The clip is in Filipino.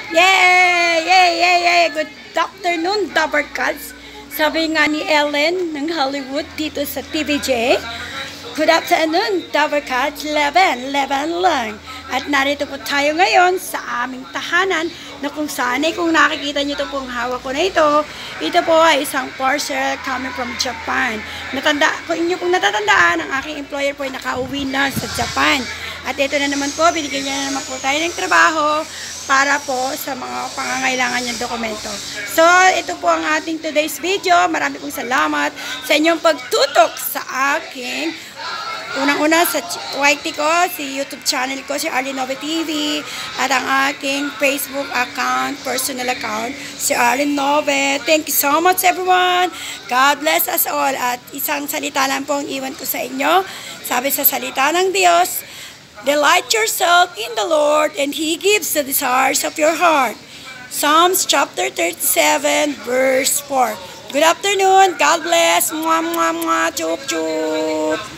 Yay! Yay! Yay! Yay! Good afternoon, Dabarkads. Sabi nga ni Ellen ng Hollywood dito sa TVJ. Good afternoon, Dabarkads. 11 lang. At narito po tayo ngayon sa aming tahanan na kung saan ay kung nakikita nyo ito pong hawak ko na ito po ay isang parcel coming from Japan. Kung inyo pong natatandaan, ang aking employer po ay nakauwi na sa Japan. At ito na naman po, binigyan niya na naman po tayo ng trabaho para po sa mga pangangailangan niyang dokumento. So, ito po ang ating today's video. Marami pong salamat sa inyong pagtutok sa aking unang-una sa YT ko, si YouTube channel ko, si Arlene Nove TV, at ang aking Facebook account, personal account, si Arlene Nove. Thank you so much everyone. God bless us all. At isang salita lang po ang iwan ko sa inyo. Sabi sa salita ng Diyos, delight yourself in the Lord, and He gives the desires of your heart. Psalms chapter 37, verse 4. Good afternoon. God bless. Mwah, mwah, mwah. Chup, chup.